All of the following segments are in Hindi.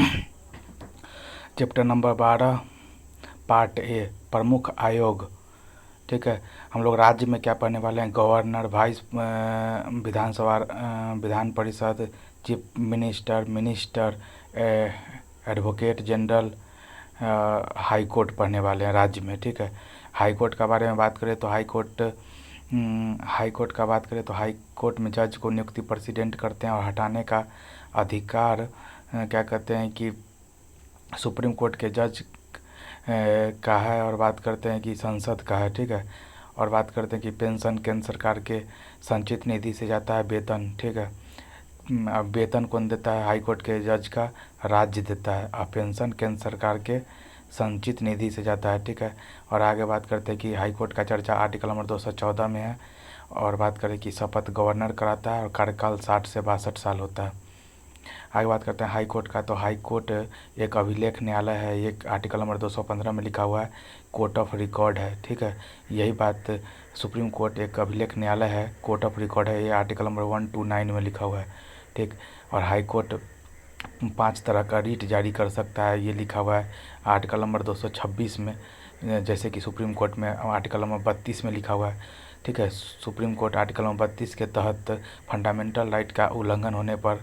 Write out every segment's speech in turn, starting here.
चैप्टर नंबर 12 पार्ट ए प्रमुख आयोग। ठीक है, हम लोग राज्य में क्या पढ़ने वाले हैं? गवर्नर, वाइस विधानसभा, Vidhan Parishad, chief minister, minister, advocate general, high court पढ़ने वाले हैं राज्य में। ठीक है, हाई कोर्ट का बारे में बात करें तो हाई कोर्ट में जज को नियुक्ति प्रेसिडेंट करते हैं और हटाने का अधिकार क्या कहते हैं कि सुप्रीम कोर्ट के जज का है। और बात करते हैं कि संसद का है। ठीक है, और बात करते हैं कि पेंशन केंद्र सरकार के संचित निधि से जाता है वेतन। ठीक है, अब वेतन कौन देता है? हाई कोर्ट के जज का राज्य देता है, और पेंशन केंद्र सरकार के संचित निधि से जाता है। ठीक है, और आगे बात करते हैं कि हाई कोर्ट का चर्चा आर्टिकल नंबर 214 में है। और बात करें कि शपथ गवर्नर कराता है और कार्यकाल 60 से 62 साल होता है। आगे बात करते हैं हाई कोर्ट का, तो हाई कोर्ट एक अभिलेख न्यायालय है। ये आर्टिकल नंबर 215 में लिखा हुआ है, कोर्ट ऑफ रिकॉर्ड है। ठीक है, यही बात सुप्रीम कोर्ट एक अभिलेख न्यायालय है, कोर्ट ऑफ रिकॉर्ड है। ये आर्टिकल नंबर 129 में लिखा हुआ है। ठीक, और हाई कोर्ट 5 तरह का रीट जारी कर सकता है, ये लिखा हुआ है आर्टिकल नंबर 226 में। जैसे कि सुप्रीम कोर्ट में आर्टिकल नंबर 32 में लिखा हुआ है। ठीक है, सुप्रीम कोर्ट आर्टिकल नंबर 32 के तहत फंडामेंटल राइट का उल्लंघन होने पर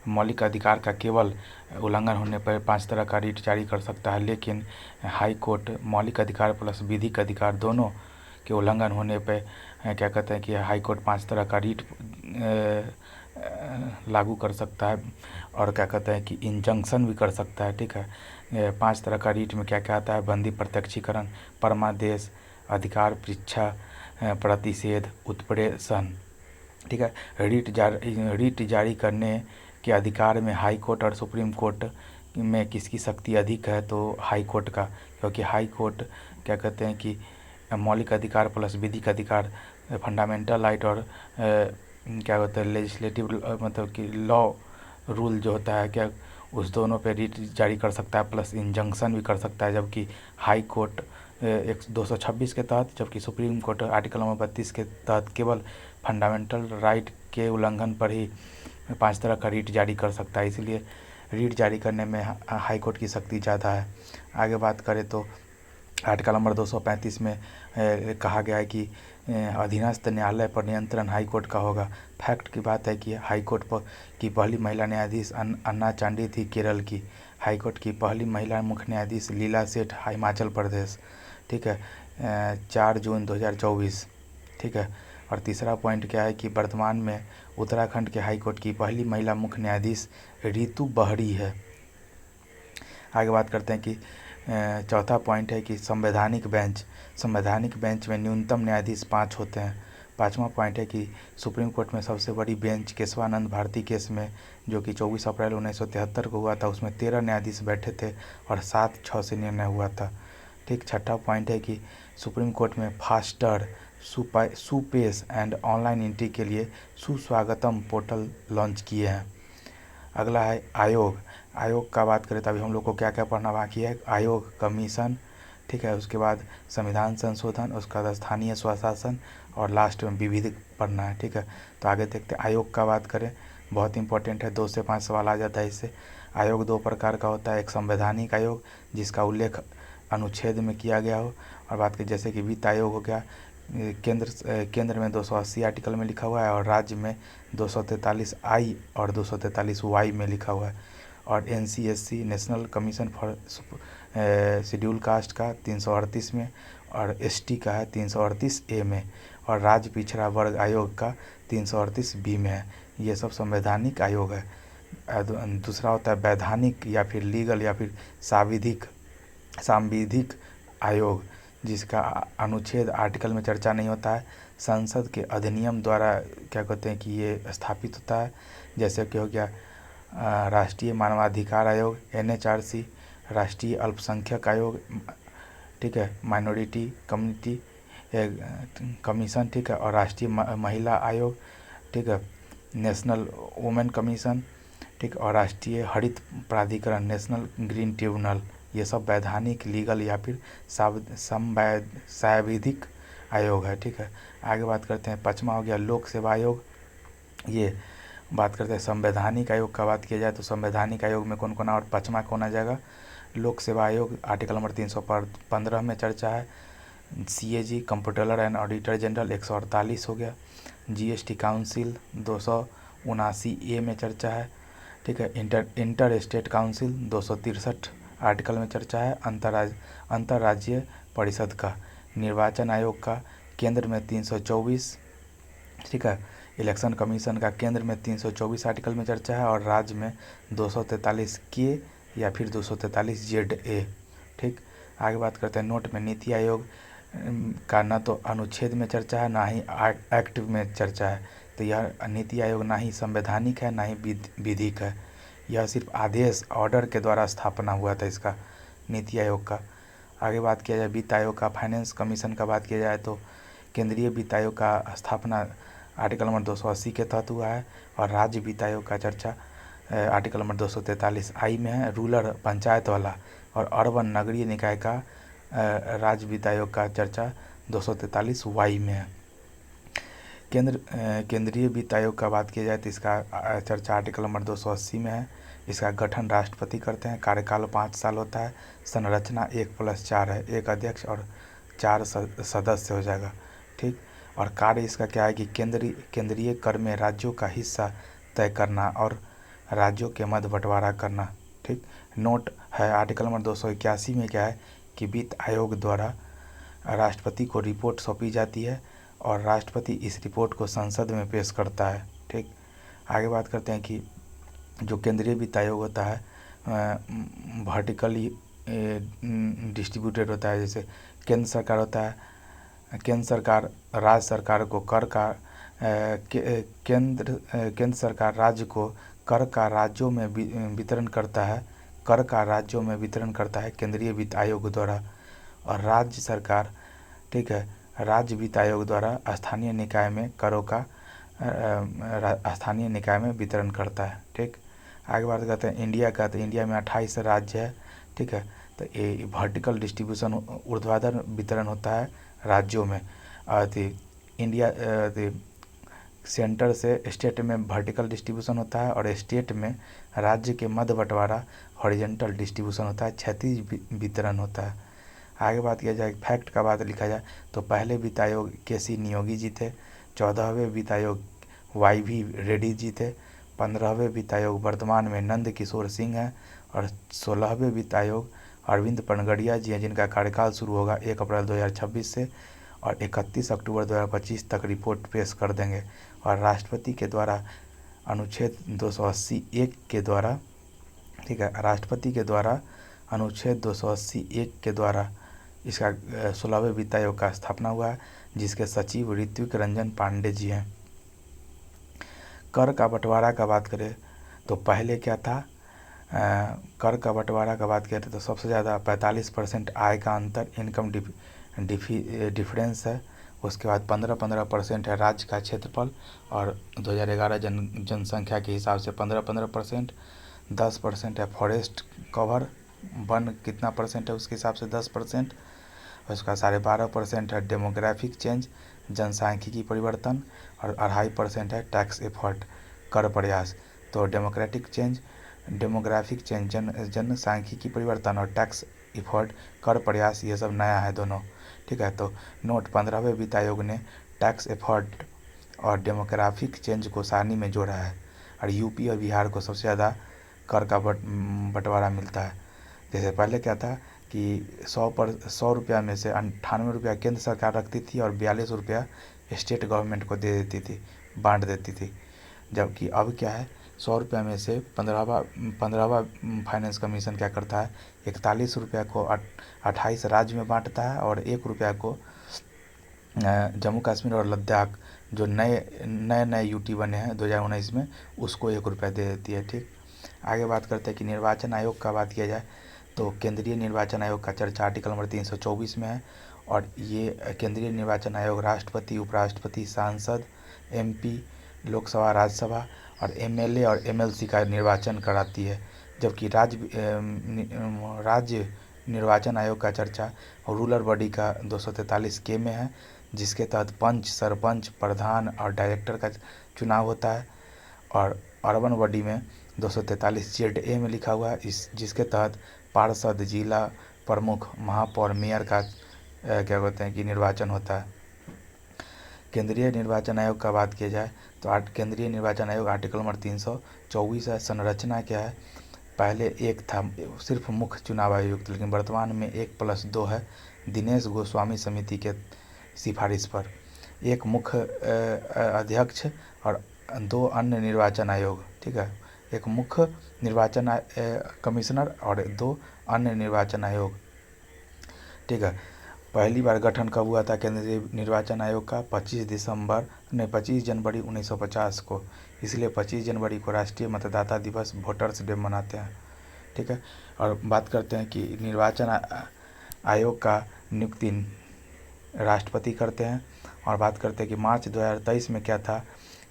मौलिक अधिकार का केवल उल्लंघन होने पर 5 तरह का रीट जारी कर सकता है। लेकिन हाई कोर्ट मौलिक अधिकार प्लस विधिक अधिकार दोनों के उल्लंघन होने पर क्या कहते हैं कि हाई कोर्ट 5 तरह का रीट लागू कर सकता है, और क्या कहते हैं कि इंजंक्शन भी कर सकता है। ठीक है, 5 तरह का रीट में क्या क्या आता है? बंदी प्रत्यक्षीकरण, परमादेश, अधिकार परीक्षा, प्रतिषेध, उत्प्रेषण। ठीक है, रीट जारी करने के अधिकार में हाई कोर्ट और सुप्रीम कोर्ट में किसकी शक्ति अधिक है? तो हाई कोर्ट का, क्योंकि हाई कोर्ट क्या कहते हैं कि मौलिक अधिकार प्लस विधिक अधिकार, फंडामेंटल राइट और क्या होता है लेजिस्लेटिव मतलब कि लॉ रूल जो होता है क्या, उस दोनों पे रीट जारी कर सकता है, प्लस इंजंक्शन भी कर सकता है। जबकि हाई कोर्ट 226 के तहत, जबकि सुप्रीम कोर्ट आर्टिकल नंबर 32 के तहत केवल फंडामेंटल राइट के उल्लंघन पर ही 5 तरह का रीट जारी कर सकता है। इसलिए रीट जारी करने में हाई कोर्ट की शक्ति ज़्यादा है। आगे बात करें तो आर्टिकल नंबर 235 में कहा गया है कि अधीनस्थ न्यायालय पर नियंत्रण हाई कोर्ट का होगा। फैक्ट की बात है कि हाई कोर्ट की पहली महिला न्यायाधीश अन्ना चांडी थी, केरल की। हाई कोर्ट की पहली महिला मुख्य न्यायाधीश लीला सेठ, हिमाचल प्रदेश। ठीक है, 4 जून 2024। ठीक है, और तीसरा पॉइंट क्या है कि वर्तमान में उत्तराखंड के हाई कोर्ट की पहली महिला मुख्य न्यायाधीश रीतू बहरी है। आगे बात करते हैं कि चौथा पॉइंट है कि संवैधानिक बेंच में न्यूनतम न्यायाधीश 5 होते हैं। 5वां पॉइंट है कि सुप्रीम कोर्ट में सबसे बड़ी बेंच केशवानंद भारती केस में, जो कि 24 अप्रैल 1973 को हुआ था, उसमें 13 न्यायाधीश बैठे थे और 7-6 से निर्णय हुआ था। ठीक, छठा पॉइंट है कि सुप्रीम कोर्ट में faster, SUPACE and online entry के लिए सुस्वागतम पोर्टल लॉन्च किए हैं। अगला है आयोग का बात करें तो अभी हम लोग को क्या क्या पढ़ना बाकी है? आयोग, कमीशन। ठीक है, उसके बाद संविधान संशोधन, उसके बाद स्थानीय स्वशासन, और लास्ट में विविधिक पढ़ना है। ठीक है, तो आगे देखते हैं। आयोग का बात करें, बहुत इंपॉर्टेंट है, 2 से 5 सवाल आ जाता है इससे। आयोग 2 प्रकार का होता है, एक संवैधानिक आयोग जिसका उल्लेख अनुच्छेद में किया गया हो, और बात करें जैसे कि वित्त आयोग हो गया, केंद्र में 280 आर्टिकल में लिखा हुआ है, और राज्य में 243I और 243Y में लिखा हुआ है। और NCSC national commission for schedule caste का 338 में, और ST का है 338A में, और राज्य पिछड़ा वर्ग आयोग का 338B में है। ये सब संवैधानिक आयोग है। दूसरा होता है वैधानिक या फिर लीगल या फिर सांविधिक आयोग, जिसका अनुच्छेद आर्टिकल में चर्चा नहीं होता है, संसद के अधिनियम द्वारा क्या कहते हैं कि ये स्थापित होता है। जैसे कि हो गया राष्ट्रीय मानवाधिकार आयोग NHRC, राष्ट्रीय अल्पसंख्यक आयोग, ठीक है, माइनॉरिटी कम्युनिटी कमीशन, ठीक है, और राष्ट्रीय महिला आयोग, ठीक है, नेशनल वुमेन कमीशन, ठीक, और राष्ट्रीय हरित प्राधिकरण, नेशनल ग्रीन ट्रिब्यूनल। ये सब वैधानिक, लीगल या फिर सांविधिक आयोग है। ठीक है, आगे बात करते हैं। 5वां हो गया लोक सेवा आयोग। ये बात करते हैं संवैधानिक आयोग का। बात किया जाए तो संवैधानिक आयोग में कौन कौन और 5वां कौन आ जाएगा? लोक सेवा आयोग आर्टिकल नंबर 315 में चर्चा है। CAG comptroller and auditor general 148 हो गया। GST काउंसिल 279A में चर्चा है, ठीक है। इंटर स्टेट काउंसिल 263 आर्टिकल में चर्चा है। अंतर्राज्यीय परिषद का। निर्वाचन आयोग का केंद्र में 324, ठीक है। इलेक्शन कमीशन का केंद्र में 324 आर्टिकल में चर्चा है और राज्य में 243K या फिर 243ZA, ठीक। आगे बात करते हैं नोट में। नीति आयोग का न तो अनुच्छेद में चर्चा है, ना ही एक्ट में चर्चा है। तो यह नीति आयोग ना ही संवैधानिक है, ना ही विधिक है। यह सिर्फ आदेश ऑर्डर के द्वारा स्थापना हुआ था इसका, नीति आयोग का। आगे बात किया जाए वित्त आयोग का, फाइनेंस कमीशन का बात किया जाए तो केंद्रीय वित्त आयोग का स्थापना आर्टिकल नंबर 280 के तहत हुआ है और राज्य वित्त आयोग का चर्चा आर्टिकल नंबर 243I में है। रूरल पंचायत वाला और अर्बन नगरीय निकाय का राज्य वित्त आयोग का चर्चा 243Y में है। केंद्रीय वित्त आयोग का बात किया जाए तो इसका चर्चा आर्टिकल नंबर 280 में है। इसका गठन राष्ट्रपति करते हैं, कार्यकाल 5 साल होता है, संरचना 1+4 है, 1 अध्यक्ष और 4 सदस्य हो जाएगा, ठीक। और कार्य इसका क्या है कि केंद्रीय कर में राज्यों का हिस्सा तय करना और राज्यों के मध्य बंटवारा करना, ठीक। नोट है आर्टिकल नंबर 281 में क्या है कि वित्त आयोग द्वारा राष्ट्रपति को रिपोर्ट सौंपी जाती है और राष्ट्रपति इस रिपोर्ट को संसद में पेश करता है, ठीक। आगे बात करते हैं कि जो केंद्रीय वित्त आयोग होता है वर्टिकली डिस्ट्रीब्यूटेड होता है। जैसे केंद्र सरकार होता है, केंद्र सरकार राज्य सरकार को कर का केंद्र सरकार राज्य को कर का राज्यों में वितरण करता है, कर का राज्यों में वितरण करता है केंद्रीय वित्त आयोग द्वारा। और राज्य सरकार, ठीक है, राज्य वित्त आयोग द्वारा स्थानीय निकाय में करों का स्थानीय निकाय में वितरण करता है, ठीक। आगे बात करते हैं इंडिया का। तो इंडिया में 28 राज्य है, ठीक है। तो ये वर्टिकल डिस्ट्रीब्यूशन ऊर्ध्वाधर वितरण होता है राज्यों में। इंडिया सेंटर से स्टेट में वर्टिकल डिस्ट्रीब्यूशन होता है और स्टेट में राज्य के मध्य बंटवारा हॉरिजॉन्टल डिस्ट्रीब्यूशन होता है, क्षैतिज वितरण होता है। आगे बात किया जाए फैक्ट का बात लिखा जाए तो पहले वित्त आयोग KC नियोगी जी थे, 14वें वित्त आयोग YV रेड्डी जी थे, 15वें वित्त आयोग वर्तमान में नंद किशोर सिंह हैं और 16वें वित्त आयोग अरविंद पनगड़िया जी हैं, जिनका कार्यकाल शुरू होगा 1 अप्रैल 2026 से और 31 अक्टूबर 2025 तक रिपोर्ट पेश कर देंगे। और राष्ट्रपति के द्वारा अनुच्छेद 280(1) के द्वारा, ठीक है, राष्ट्रपति के द्वारा अनुच्छेद 280(1) के द्वारा इसका 16वें वित्त आयोग का स्थापना हुआ है, जिसके सचिव ऋत्विक रंजन पांडे जी हैं। कर का बंटवारा का बात करें तो पहले क्या था, कर का बंटवारा का बात करें तो सबसे ज़्यादा 45% आय का अंतर इनकम डिफरेंस है। उसके बाद 15% है राज्य का क्षेत्रफल और 2011 जनसंख्या के हिसाब से 15%, 10% है फॉरेस्ट कवर, वन कितना परसेंट है उसके हिसाब से 10%। उसका 12.5% है डेमोग्राफिक चेंज, जनसांख्यिकी परिवर्तन और 2.5% है टैक्स एफर्ट, कर प्रयास। तो डेमोग्राफिक चेंज, जनसांख्यिकी परिवर्तन और टैक्स एफर्ट, कर प्रयास, ये सब नया है दोनों, ठीक है। तो नोट 15वें वित्त आयोग ने टैक्स एफर्ट और डेमोग्राफिक चेंज को सारणी में जोड़ा है और यूपी और बिहार को सबसे ज़्यादा कर का बंटवारा मिलता है। जैसे पहले क्या था कि 100 रुपया में से 98 रुपया केंद्र सरकार रखती थी और 42 रुपया स्टेट गवर्नमेंट को दे देती थी, बांट देती थी। जबकि अब क्या है, 100 रुपया में से 15वां फाइनेंस कमीशन क्या करता है, 41 रुपया को 28 राज्य में बांटता है और 1 रुपया को जम्मू कश्मीर और लद्दाख जो नए यूटी बने हैं 2019 में, उसको 1 रुपया दे देती है, ठीक। आगे बात करते हैं कि निर्वाचन आयोग का बात किया जाए तो केंद्रीय निर्वाचन आयोग का चर्चा आर्टिकल नंबर 324 में है और ये केंद्रीय निर्वाचन आयोग राष्ट्रपति, उपराष्ट्रपति, सांसद, MP, लोकसभा, राज्यसभा और MLA और MLC का निर्वाचन कराती है। जबकि राज्य निर्वाचन आयोग का चर्चा रूरल बॉडी का 243K में है, जिसके तहत पंच, सरपंच, प्रधान और डायरेक्टर का चुनाव होता है। और अर्बन बॉडी में 243 ZA में लिखा हुआ है, इस जिसके तहत पार्षद, जिला प्रमुख, महापौर, मेयर का क्या कहते हैं कि निर्वाचन होता है। केंद्रीय निर्वाचन आयोग का बात किया जाए तो केंद्रीय निर्वाचन आयोग आर्टिकल नंबर 324 है। संरचना क्या है, पहले एक था सिर्फ मुख्य चुनाव आयुक्त, लेकिन वर्तमान में 1+2 है। दिनेश गोस्वामी समिति के सिफारिश पर एक मुख्य अध्यक्ष और 2 अन्य निर्वाचन आयोग, ठीक है, एक मुख्य निर्वाचन कमिश्नर और 2 अन्य निर्वाचन आयोग, ठीक है। पहली बार गठन कब हुआ था केंद्रीय निर्वाचन आयोग का? 25 जनवरी 1950 को, इसलिए 25 जनवरी को राष्ट्रीय मतदाता दिवस, वोटर्स डे मनाते हैं, ठीक है। और बात करते हैं कि निर्वाचन आयोग का नियुक्ति राष्ट्रपति करते हैं। और बात करते हैं कि मार्च 2023 में क्या था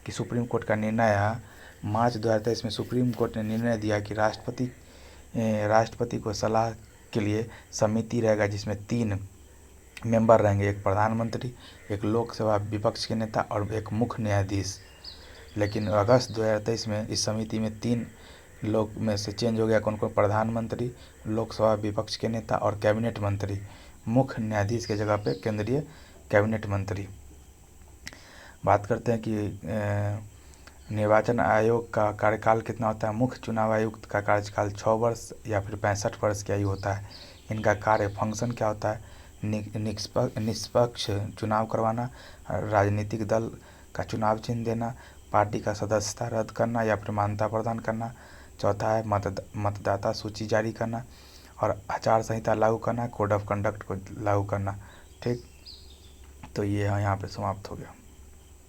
कि सुप्रीम कोर्ट का निर्णय है। मार्च 2023 में सुप्रीम कोर्ट ने निर्णय दिया कि राष्ट्रपति को सलाह के लिए समिति रहेगा, जिसमें 3 मेंबर रहेंगे, एक प्रधानमंत्री, एक लोकसभा विपक्ष के नेता और एक मुख्य न्यायाधीश। लेकिन अगस्त 2023 में इस समिति में 3 लोग में से चेंज हो गया। कौन कौन? प्रधानमंत्री, लोकसभा विपक्ष के नेता और कैबिनेट मंत्री। मुख्य न्यायाधीश के जगह पे केंद्रीय कैबिनेट मंत्री। बात करते हैं कि निर्वाचन आयोग का कार्यकाल कितना होता है। मुख्य चुनाव आयुक्त का कार्यकाल 6 वर्ष या फिर 65 वर्ष की आयु होता है। इनका कार्य फंक्शन क्या होता है? निष्पक्ष चुनाव करवाना, राजनीतिक दल का चुनाव चिन्ह देना, पार्टी का सदस्यता रद्द करना या फिर मान्यता प्रदान करना। चौथा है मतदाता सूची जारी करना और आचार संहिता लागू करना, कोड ऑफ कंडक्ट को लागू करना, ठीक। तो ये यहाँ पे समाप्त हो गया।